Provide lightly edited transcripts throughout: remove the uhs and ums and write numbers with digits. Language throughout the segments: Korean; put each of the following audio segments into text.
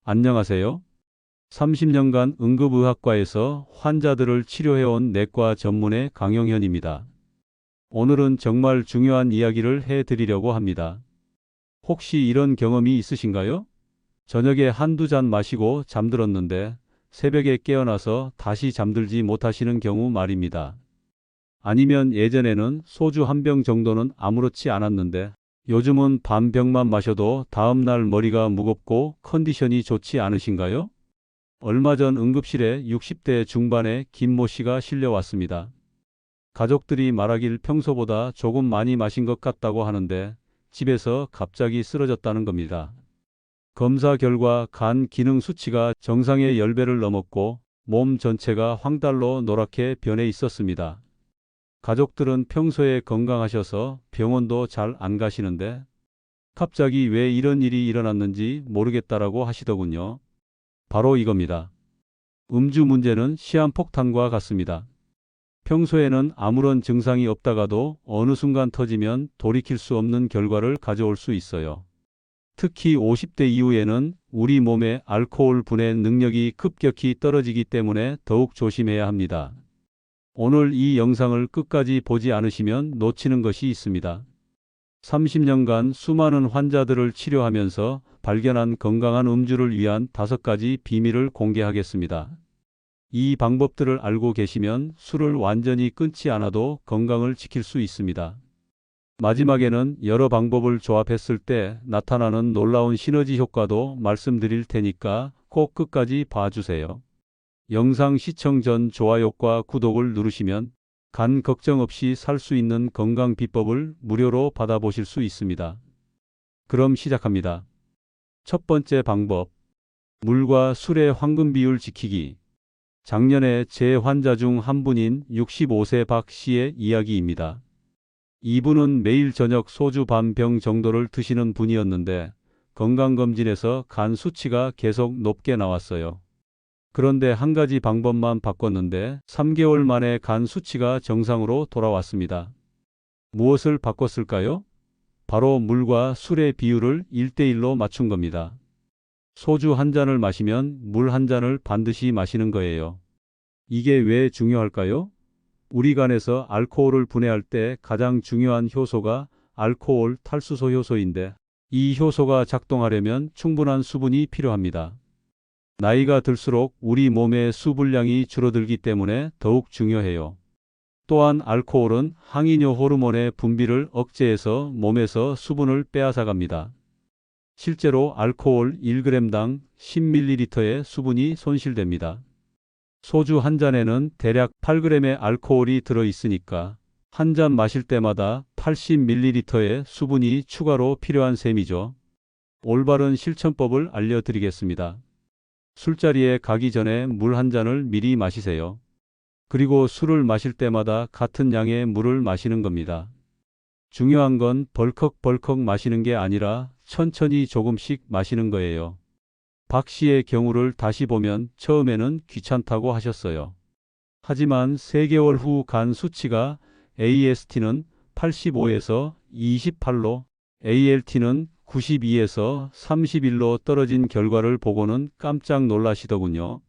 안녕하세요. 30년간 응급의학과에서 환자들을 치료해온 내과 전문의 강영현입니다. 오늘은 정말 중요한 이야기를 해드리려고 합니다. 혹시 이런 경험이 있으신가요? 저녁에 한두 잔 마시고 잠들었는데 새벽에 깨어나서 다시 잠들지 못하시는 경우 말입니다. 아니면 예전에는 소주 한 병 정도는 아무렇지 않았는데 요즘은 반 병만 마셔도 다음날 머리가 무겁고 컨디션이 좋지 않으신가요? 얼마 전 응급실에 60대 중반의 김모 씨가 실려왔습니다. 가족들이 말하길 평소보다 조금 많이 마신 것 같다고 하는데 집에서 갑자기 쓰러졌다는 겁니다. 검사 결과 간 기능 수치가 정상의 10배를 넘었고 몸 전체가 황달로 노랗게 변해 있었습니다. 가족들은 평소에 건강하셔서 병원도 잘 안 가시는데 갑자기 왜 이런 일이 일어났는지 모르겠다라고 하시더군요. 바로 이겁니다. 음주 문제는 시한폭탄과 같습니다. 평소에는 아무런 증상이 없다가도 어느 순간 터지면 돌이킬 수 없는 결과를 가져올 수 있어요. 특히 50대 이후에는 우리 몸의 알코올 분해 능력이 급격히 떨어지기 때문에 더욱 조심해야 합니다. 오늘 이 영상을 끝까지 보지 않으시면 놓치는 것이 있습니다. 30년간 수많은 환자들을 치료하면서 발견한 건강한 음주를 위한 5가지 비밀을 공개하겠습니다. 이 방법들을 알고 계시면 술을 완전히 끊지 않아도 건강을 지킬 수 있습니다. 마지막에는 여러 방법을 조합했을 때 나타나는 놀라운 시너지 효과도 말씀드릴 테니까 꼭 끝까지 봐주세요. 영상 시청 전 좋아요과 구독을 누르시면 간 걱정 없이 살 수 있는 건강 비법을 무료로 받아보실 수 있습니다. 그럼 시작합니다. 첫 번째 방법, 물과 술의 황금 비율 지키기. 작년에 제 환자 중 한 분인 65세 박 씨의 이야기입니다. 이분은 매일 저녁 소주 반 병 정도를 드시는 분이었는데 건강검진에서 간 수치가 계속 높게 나왔어요. 그런데 한 가지 방법만 바꿨는데 3개월 만에 간 수치가 정상으로 돌아왔습니다. 무엇을 바꿨을까요? 바로 물과 술의 비율을 1대1로 맞춘 겁니다. 소주 한 잔을 마시면 물 한 잔을 반드시 마시는 거예요. 이게 왜 중요할까요? 우리 간에서 알코올을 분해할 때 가장 중요한 효소가 알코올 탈수소 효소인데 이 효소가 작동하려면 충분한 수분이 필요합니다. 나이가 들수록 우리 몸의 수분량이 줄어들기 때문에 더욱 중요해요. 또한 알코올은 항이뇨 호르몬의 분비를 억제해서 몸에서 수분을 빼앗아갑니다. 실제로 알코올 1g당 10ml의 수분이 손실됩니다. 소주 한 잔에는 대략 8g의 알코올이 들어있으니까 한 잔 마실 때마다 80ml의 수분이 추가로 필요한 셈이죠. 올바른 실천법을 알려드리겠습니다. 술자리에 가기 전에 물 한 잔을 미리 마시세요. 그리고 술을 마실 때마다 같은 양의 물을 마시는 겁니다. 중요한 건 벌컥벌컥 마시는 게 아니라 천천히 조금씩 마시는 거예요. 박 씨의 경우를 다시 보면 처음에는 귀찮다고 하셨어요. 하지만 3개월 후 간 수치가 AST는 85에서 28로 ALT는 92에서 31로 떨어진 결과를 보고는 깜짝 놀라시더군요.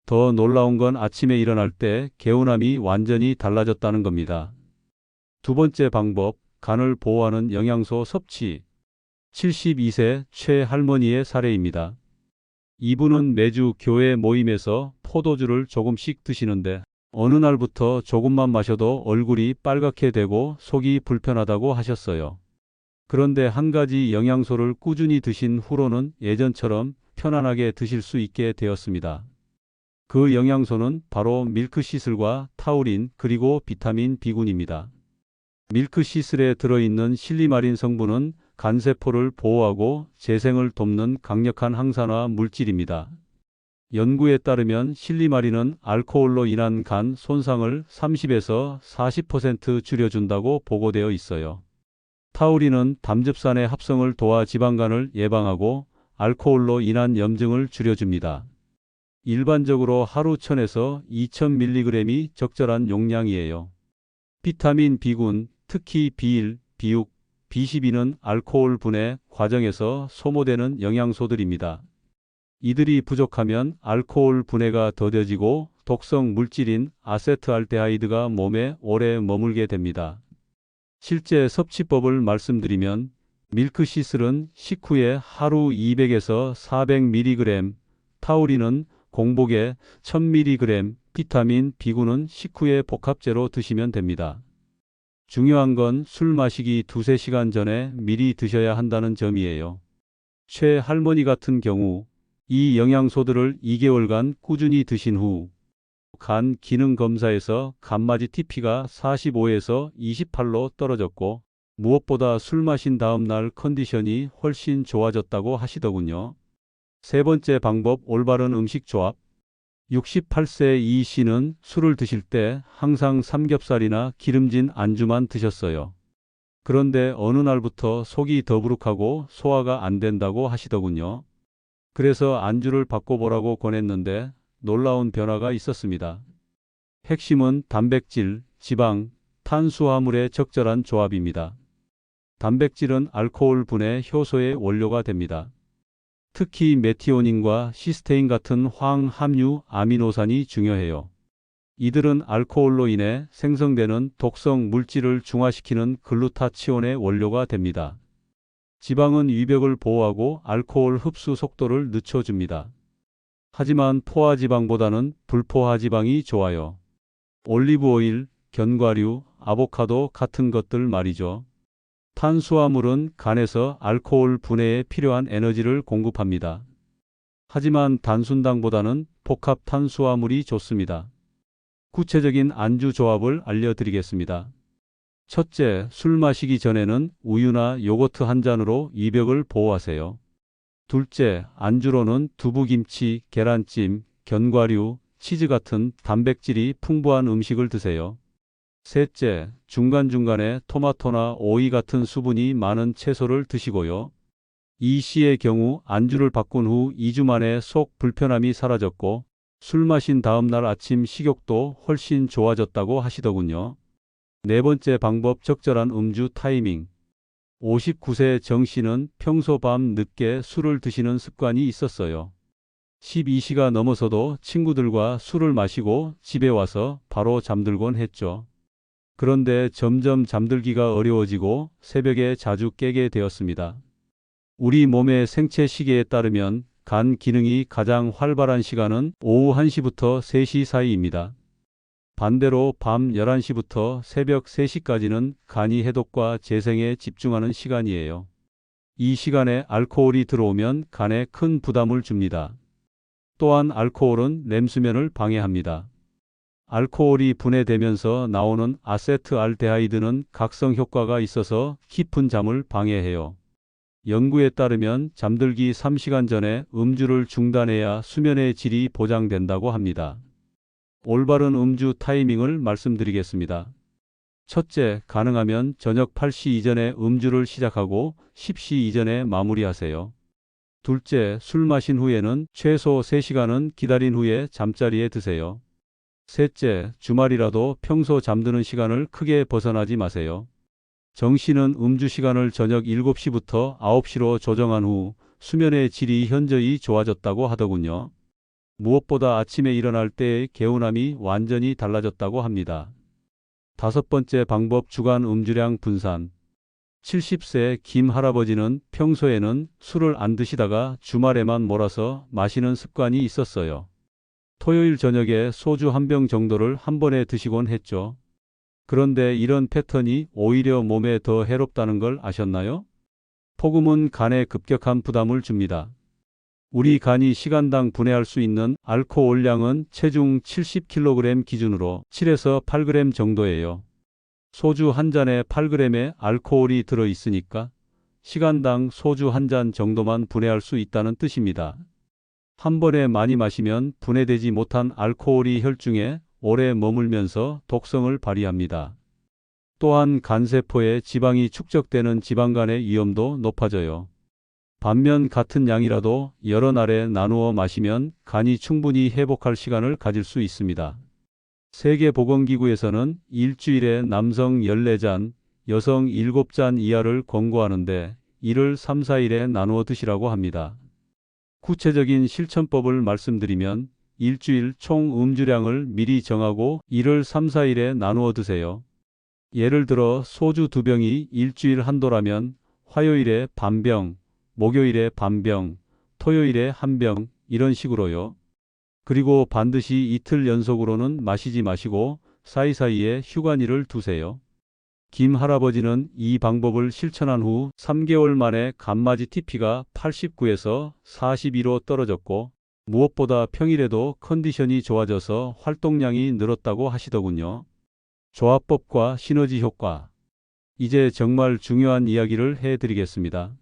더 놀라운 건 아침에 일어날 때 개운함이 완전히 달라졌다는 겁니다. 두 번째 방법, 간을 보호하는 영양소 섭취. 72세 최 할머니의 사례입니다. 이분은 매주 교회 모임에서 포도주를 조금씩 드시는데 어느 날부터 조금만 마셔도 얼굴이 빨갛게 되고 속이 불편하다고 하셨어요. 그런데 한 가지 영양소를 꾸준히 드신 후로는 예전처럼 편안하게 드실 수 있게 되었습니다. 그 영양소는 바로 밀크시슬과 타우린 그리고 비타민 B군입니다. 밀크시슬에 들어있는 실리마린 성분은 간세포를 보호하고 재생을 돕는 강력한 항산화 물질입니다. 연구에 따르면 실리마린은 알코올로 인한 간 손상을 30에서 40% 줄여준다고 보고되어 있어요. 타우린은 담즙산의 합성을 도와 지방간을 예방하고 알코올로 인한 염증을 줄여줍니다. 일반적으로 하루 1000에서 2000mg이 적절한 용량이에요. 비타민 B군, 특히 B1, B6, B12는 알코올 분해 과정에서 소모되는 영양소들입니다. 이들이 부족하면 알코올 분해가 더뎌지고 독성 물질인 아세트알데하이드가 몸에 오래 머물게 됩니다. 실제 섭취법을 말씀드리면 밀크시슬은 식후에 하루 200에서 400mg, 타우린은 공복에 1000mg, 비타민 B군은 식후에 복합제로 드시면 됩니다. 중요한 건 술 마시기 2~3시간 전에 미리 드셔야 한다는 점이에요. 최 할머니 같은 경우 이 영양소들을 2개월간 꾸준히 드신 후 간 기능 검사에서 간맞이 TP가 45에서 28로 떨어졌고 무엇보다 술 마신 다음 날 컨디션이 훨씬 좋아졌다고 하시더군요. 세 번째 방법, 올바른 음식 조합. 68세 이 씨는 술을 드실 때 항상 삼겹살이나 기름진 안주만 드셨어요. 그런데 어느 날부터 속이 더부룩하고 소화가 안 된다고 하시더군요. 그래서 안주를 바꿔보라고 권했는데 놀라운 변화가 있었습니다. 핵심은 단백질, 지방, 탄수화물의 적절한 조합입니다. 단백질은 알코올 분해 효소의 원료가 됩니다. 특히 메티오닌과 시스테인 같은 황함유 아미노산이 중요해요. 이들은 알코올로 인해 생성되는 독성 물질을 중화시키는 글루타치온의 원료가 됩니다. 지방은 위벽을 보호하고 알코올 흡수 속도를 늦춰줍니다. 하지만 포화지방보다는 불포화지방이 좋아요. 올리브오일, 견과류, 아보카도 같은 것들 말이죠. 탄수화물은 간에서 알코올 분해에 필요한 에너지를 공급합니다. 하지만 단순당보다는 복합 탄수화물이 좋습니다. 구체적인 안주 조합을 알려드리겠습니다. 첫째, 술 마시기 전에는 우유나 요거트 한 잔으로 위벽을 보호하세요. 둘째, 안주로는 두부김치, 계란찜, 견과류, 치즈 같은 단백질이 풍부한 음식을 드세요. 셋째, 중간중간에 토마토나 오이 같은 수분이 많은 채소를 드시고요. 이 씨의 경우 안주를 바꾼 후 2주 만에 속 불편함이 사라졌고 술 마신 다음 날 아침 식욕도 훨씬 좋아졌다고 하시더군요. 네 번째 방법, 적절한 음주 타이밍. 59세 정 씨는 평소 밤 늦게 술을 드시는 습관이 있었어요. 12시가 넘어서도 친구들과 술을 마시고 집에 와서 바로 잠들곤 했죠. 그런데 점점 잠들기가 어려워지고 새벽에 자주 깨게 되었습니다. 우리 몸의 생체 시계에 따르면 간 기능이 가장 활발한 시간은 오후 1시부터 3시 사이입니다. 반대로 밤 11시부터 새벽 3시까지는 간이 해독과 재생에 집중하는 시간이에요. 이 시간에 알코올이 들어오면 간에 큰 부담을 줍니다. 또한 알코올은 렘수면을 방해합니다. 알코올이 분해되면서 나오는 아세트알데하이드는 각성 효과가 있어서 깊은 잠을 방해해요. 연구에 따르면 잠들기 3시간 전에 음주를 중단해야 수면의 질이 보장된다고 합니다. 올바른 음주 타이밍을 말씀드리겠습니다. 첫째, 가능하면 저녁 8시 이전에 음주를 시작하고 10시 이전에 마무리하세요. 둘째, 술 마신 후에는 최소 3시간은 기다린 후에 잠자리에 드세요. 셋째, 주말이라도 평소 잠드는 시간을 크게 벗어나지 마세요. 정 씨는 음주 시간을 저녁 7시부터 9시로 조정한 후 수면의 질이 현저히 좋아졌다고 하더군요. 무엇보다 아침에 일어날 때의 개운함이 완전히 달라졌다고 합니다. 다섯 번째 방법, 주간 음주량 분산. 70세 김 할아버지는 평소에는 술을 안 드시다가 주말에만 몰아서 마시는 습관이 있었어요. 토요일 저녁에 소주 한 병 정도를 한 번에 드시곤 했죠. 그런데 이런 패턴이 오히려 몸에 더 해롭다는 걸 아셨나요? 폭음은 간에 급격한 부담을 줍니다. 우리 간이 시간당 분해할 수 있는 알코올량은 체중 70kg 기준으로 7에서 8g 정도예요. 소주 한 잔에 8g의 알코올이 들어있으니까 시간당 소주 한 잔 정도만 분해할 수 있다는 뜻입니다. 한 번에 많이 마시면 분해되지 못한 알코올이 혈중에 오래 머물면서 독성을 발휘합니다. 또한 간세포에 지방이 축적되는 지방간의 위험도 높아져요. 반면 같은 양이라도 여러 날에 나누어 마시면 간이 충분히 회복할 시간을 가질 수 있습니다. 세계보건기구에서는 일주일에 남성 14잔, 여성 7잔 이하를 권고하는데 이를 3~4일에 나누어 드시라고 합니다. 구체적인 실천법을 말씀드리면 일주일 총 음주량을 미리 정하고 이를 3, 4일에 나누어 드세요. 예를 들어 소주 2병이 일주일 한도라면 화요일에 반병, 목요일에 반병, 토요일에 1병 이런 식으로요. 그리고 반드시 이틀 연속으로는 마시지 마시고 사이사이에 휴관일을 두세요. 김 할아버지는 이 방법을 실천한 후 3개월 만에 간맞이 TP가 89에서 42로 떨어졌고 무엇보다 평일에도 컨디션이 좋아져서 활동량이 늘었다고 하시더군요. 조합법과 시너지 효과. 이제 정말 중요한 이야기를 해드리겠습니다.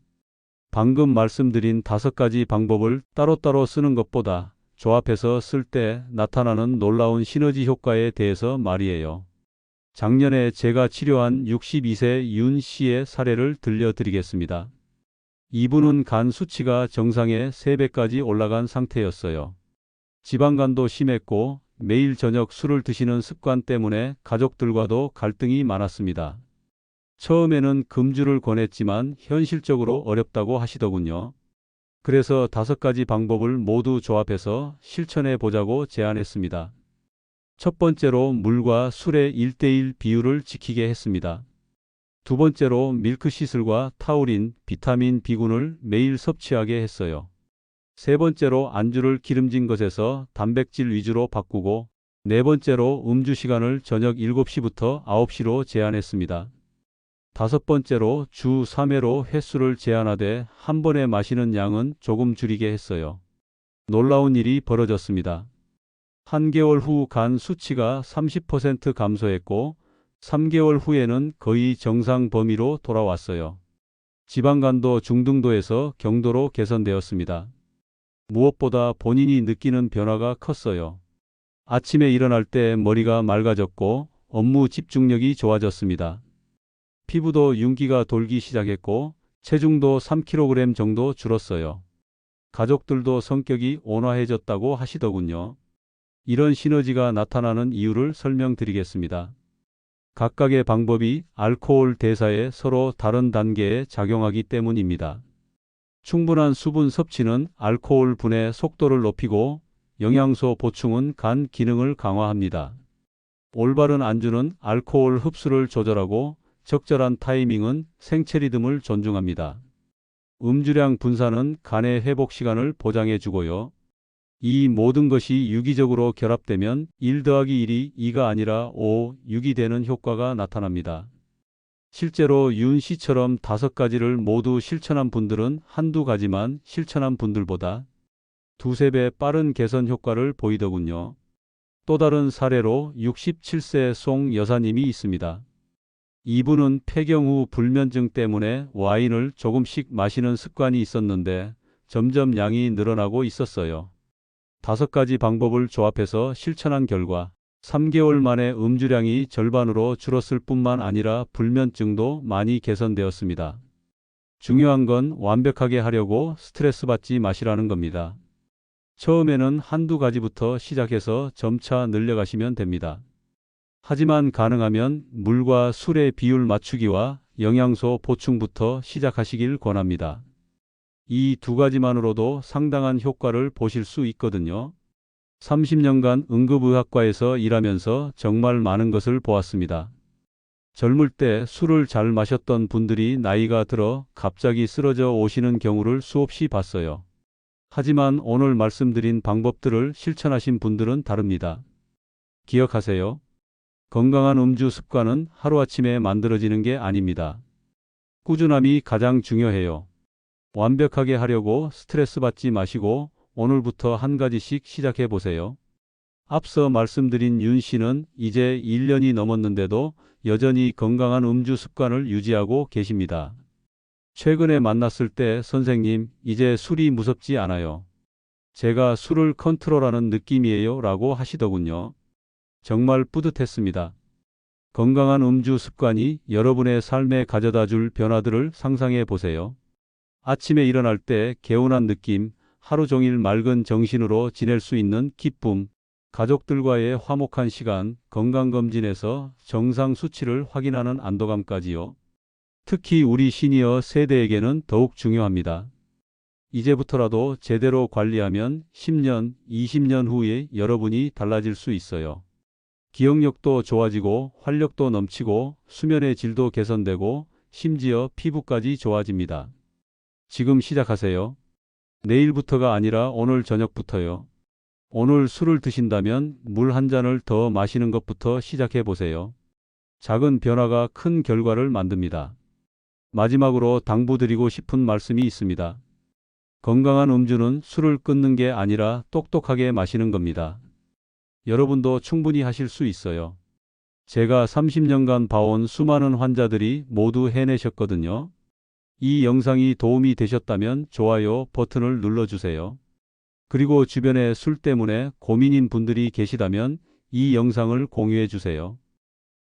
방금 말씀드린 5가지 방법을 따로따로 쓰는 것보다 조합해서 쓸 때 나타나는 놀라운 시너지 효과에 대해서 말이에요. 작년에 제가 치료한 62세 윤 씨의 사례를 들려드리겠습니다. 이분은 간 수치가 정상의 3배까지 올라간 상태였어요. 지방간도 심했고 매일 저녁 술을 드시는 습관 때문에 가족들과도 갈등이 많았습니다. 처음에는 금주를 권했지만 현실적으로 어렵다고 하시더군요. 그래서 5가지 방법을 모두 조합해서 실천해 보자고 제안했습니다. 첫 번째로 물과 술의 1:1 비율을 지키게 했습니다. 두 번째로 밀크시슬과 타우린, 비타민 B군을 매일 섭취하게 했어요. 세 번째로 안주를 기름진 것에서 단백질 위주로 바꾸고 네 번째로 음주 시간을 저녁 7시부터 9시로 제한했습니다. 다섯 번째로 주 3회로 횟수를 제한하되 한 번에 마시는 양은 조금 줄이게 했어요. 놀라운 일이 벌어졌습니다. 한 개월 후 간 수치가 30% 감소했고 3개월 후에는 거의 정상 범위로 돌아왔어요. 지방간도 중등도에서 경도로 개선되었습니다. 무엇보다 본인이 느끼는 변화가 컸어요. 아침에 일어날 때 머리가 맑아졌고 업무 집중력이 좋아졌습니다. 피부도 윤기가 돌기 시작했고 체중도 3kg 정도 줄었어요. 가족들도 성격이 온화해졌다고 하시더군요. 이런 시너지가 나타나는 이유를 설명드리겠습니다. 각각의 방법이 알코올 대사에 서로 다른 단계에 작용하기 때문입니다. 충분한 수분 섭취는 알코올 분해 속도를 높이고 영양소 보충은 간 기능을 강화합니다. 올바른 안주는 알코올 흡수를 조절하고 적절한 타이밍은 생체 리듬을 존중합니다. 음주량 분산은 간의 회복 시간을 보장해 주고요. 이 모든 것이 유기적으로 결합되면 1 더하기 1이 2가 아니라 5, 6이 되는 효과가 나타납니다. 실제로 윤 씨처럼 5가지를 모두 실천한 분들은 한두 가지만 실천한 분들보다 2, 3배 빠른 개선 효과를 보이더군요. 또 다른 사례로 67세 송 여사님이 있습니다. 이분은 폐경 후 불면증 때문에 와인을 조금씩 마시는 습관이 있었는데 점점 양이 늘어나고 있었어요. 5가지 방법을 조합해서 실천한 결과 3개월 만에 음주량이 절반으로 줄었을 뿐만 아니라 불면증도 많이 개선되었습니다. 중요한 건 완벽하게 하려고 스트레스 받지 마시라는 겁니다. 처음에는 한두 가지부터 시작해서 점차 늘려가시면 됩니다. 하지만 가능하면 물과 술의 비율 맞추기와 영양소 보충부터 시작하시길 권합니다. 이 2가지만으로도 상당한 효과를 보실 수 있거든요. 30년간 응급의학과에서 일하면서 정말 많은 것을 보았습니다. 젊을 때 술을 잘 마셨던 분들이 나이가 들어 갑자기 쓰러져 오시는 경우를 수없이 봤어요. 하지만 오늘 말씀드린 방법들을 실천하신 분들은 다릅니다. 기억하세요. 건강한 음주 습관은 하루아침에 만들어지는 게 아닙니다. 꾸준함이 가장 중요해요. 완벽하게 하려고 스트레스 받지 마시고 오늘부터 한 가지씩 시작해 보세요. 앞서 말씀드린 윤 씨는 이제 1년이 넘었는데도 여전히 건강한 음주 습관을 유지하고 계십니다. 최근에 만났을 때 선생님, 이제 술이 무섭지 않아요. 제가 술을 컨트롤하는 느낌이에요 라고 하시더군요. 정말 뿌듯했습니다. 건강한 음주 습관이 여러분의 삶에 가져다 줄 변화들을 상상해 보세요. 아침에 일어날 때 개운한 느낌, 하루 종일 맑은 정신으로 지낼 수 있는 기쁨, 가족들과의 화목한 시간, 건강검진에서 정상 수치를 확인하는 안도감까지요. 특히 우리 시니어 세대에게는 더욱 중요합니다. 이제부터라도 제대로 관리하면 10년, 20년 후에 여러분이 달라질 수 있어요. 기억력도 좋아지고 활력도 넘치고 수면의 질도 개선되고 심지어 피부까지 좋아집니다. 지금 시작하세요. 내일부터가 아니라 오늘 저녁부터요. 오늘 술을 드신다면 물 한 잔을 더 마시는 것부터 시작해 보세요. 작은 변화가 큰 결과를 만듭니다. 마지막으로 당부드리고 싶은 말씀이 있습니다. 건강한 음주는 술을 끊는 게 아니라 똑똑하게 마시는 겁니다. 여러분도 충분히 하실 수 있어요. 제가 30년간 봐온 수많은 환자들이 모두 해내셨거든요. 이 영상이 도움이 되셨다면 좋아요 버튼을 눌러주세요. 그리고 주변에 술 때문에 고민인 분들이 계시다면 이 영상을 공유해 주세요.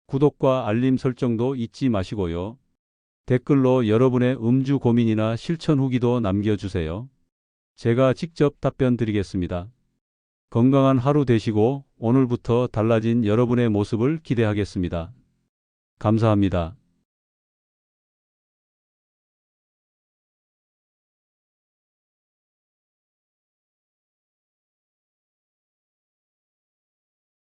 구독과 알림 설정도 잊지 마시고요. 댓글로 여러분의 음주 고민이나 실천 후기도 남겨주세요. 제가 직접 답변 드리겠습니다. 건강한 하루 되시고 오늘부터 달라진 여러분의 모습을 기대하겠습니다. 감사합니다.